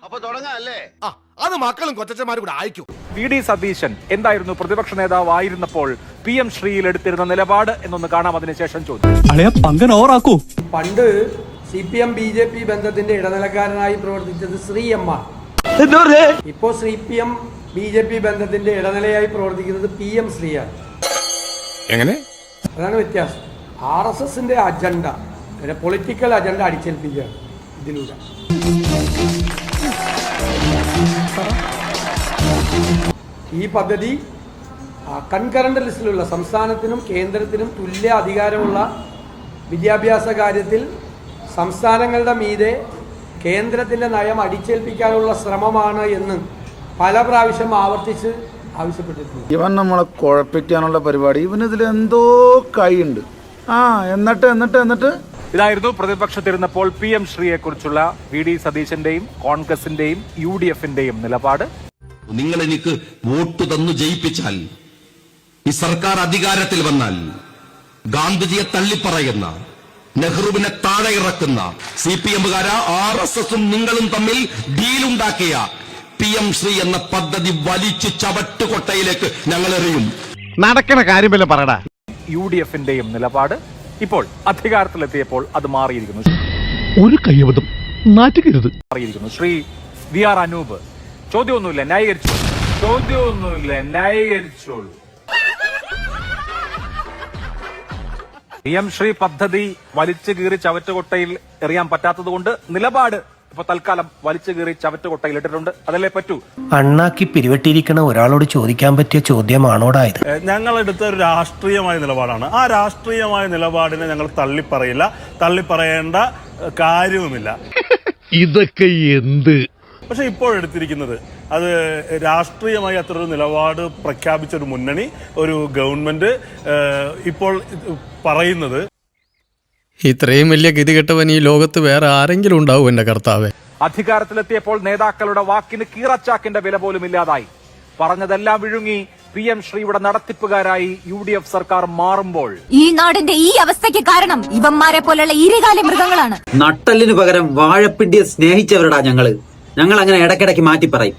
അപ്പൊ തുടങ്ങാല്ലേ? അത് മക്കളും കൊച്ചന്മാരും കൂടെ അയക്കും. വി ഡി സതീശൻ എന്തായിരുന്നു പ്രതിപക്ഷ നേതാവ് ആയിരുന്നപ്പോൾ PM ശ്രീയിൽ എടുത്തിരുന്ന നിലപാട് എന്നൊന്ന് കാണാം, അതിനുശേഷം ചോദിച്ചു. പണ്ട് CPM BJP ബന്ധത്തിന്റെ ഇടനിലക്കാരനായി പ്രവർത്തിച്ചത് ശ്രീ M ആണ്. ഇപ്പോ CPM BJP ബന്ധത്തിന്റെ ഇടനിലയായി പ്രവർത്തിക്കുന്നത് PM ശ്രീയാണ്. എങ്ങനെ? അതാണ് വ്യത്യാസം. RSSന്റെ അജണ്ട, പൊളിറ്റിക്കൽ അജണ്ട അടിച്ചേൽപ്പിക്കുകയാണ് ഇതിലൂടെ. ഈ പദ്ധതി കൺകറന്റ് ലിസ്റ്റിലുള്ള സംസ്ഥാനത്തിനും കേന്ദ്രത്തിനും തുല്യ അധികാരമുള്ള വിദ്യാഭ്യാസ കാര്യത്തിൽ സംസ്ഥാനങ്ങളുടെ മീതെ കേന്ദ്രത്തിൻ്റെ നയം അടിച്ചേൽപ്പിക്കാനുള്ള ശ്രമമാണ് എന്ന് പല പ്രാവശ്യം ആവർത്തിച്ച് ആവശ്യപ്പെട്ടിട്ടുണ്ട്. ഇവൻ നമ്മളെ കുഴപ്പിക്കാനുള്ള പരിപാടി, ഇവനിതിൽ എന്തോ കൈയുണ്ട്. എന്നിട്ട് ഇതായിരുന്നു പ്രതിപക്ഷത്തിരുന്നപ്പോൾ PM ശ്രീയെ കുറിച്ചുള്ള VD സതീശന്റെയും കോൺഗ്രസിന്റെയും UDFന്റെയും നിലപാട്. നിങ്ങൾ എനിക്ക് വോട്ട് തന്നു ജയിപ്പിച്ചാൽ, ഈ സർക്കാർ അധികാരത്തിൽ വന്നാൽ ഗാന്ധിജിയെ തള്ളിപ്പറയുന്ന, നെഹ്റുവിനെ താഴെ ഇറക്കുന്ന CPM-കാര RSSും നിങ്ങളും തമ്മിൽ ഡീലുണ്ടാക്കിയ PM ശ്രീ എന്ന പദ്ധതി വലിച്ചു ചവട്ടുകൊട്ടയിലേക്ക് ഞങ്ങൾ എറിയും. നടക്കണ കാര്യമല്ല പറടാ. UDFന്റെയും നിലപാട്. ഇപ്പോൾ അധികാരത്തിലെത്തിയപ്പോൾ അത് മാറിയിരിക്കുന്നു. ഒരു കയ്യബദ്ധം നാറ്റുകരുത്. ശ്രീ VR അനൂപ് ചോദ്യമൊന്നുമില്ല, ന്യായീകരിച്ചോളൂ. PM ശ്രീ പദ്ധതി വലിച്ചു കീറി ചവറ്റുകൊട്ടയിൽ എറിയാൻ പറ്റാത്തത് കൊണ്ട് നിലപാട് ഇപ്പൊ തൽക്കാലം വലിച്ചു കീറി ചവറ്റുകൊട്ടയിൽ ഇട്ടിട്ടുണ്ട്. അതല്ലേ പറ്റൂ. അണ്ണാക്കി പിരിവെട്ടിയിരിക്കണ ഒരാളോട് ചോദിക്കാൻ പറ്റിയ ചോദ്യമാണോടായത്? ഞങ്ങളെടുത്ത ഒരു രാഷ്ട്രീയമായ നിലപാടാണ്. ആ രാഷ്ട്രീയമായ നിലപാടിനെ ഞങ്ങൾ തള്ളിപ്പറയില്ല, തള്ളിപ്പറയേണ്ട കാര്യവുമില്ല. ഇതൊക്കെ എന്ത്? പക്ഷെ ഇപ്പോഴെടുത്തിരിക്കുന്നത് അത് രാഷ്ട്രീയമായി അത്ര ഒരു നിലപാട് പ്രഖ്യാപിച്ച ഒരു മുന്നണി, ഒരു ഗവൺമെന്റ് ഇപ്പോൾ പറയുന്നത്, ഇത്രയും വലിയ ഗതികെട്ടവൻ ഈ ലോകത്ത് വേറെ ആരെങ്കിലും ഉണ്ടാവും എന്റെ കർത്താവേ. അധികാരത്തിലെത്തിയപ്പോൾ നേതാക്കളുടെ വാക്കിന് കീറച്ചാക്കിന്റെ വില പോലും ഇല്ലാതായി. പറഞ്ഞതെല്ലാം വിഴുങ്ങി PM ശ്രീയുടെ നടത്തിപ്പുകാരായി UDF സർക്കാർ മാറുമ്പോൾ ഈ നാടിന്റെ ഈ അവസ്ഥയ്ക്ക് കാരണം ഇവന്മാരെ പോലുള്ള ഈരകാല മൃഗങ്ങളാണ്. നട്ടലിന് പകരം വാഴപ്പിണ്ടിയെ സ്നേഹിച്ചവരടാ ഞങ്ങൾ അങ്ങനെ ഇടയ്ക്കിടയ്ക്ക് മാറ്റി പറയും.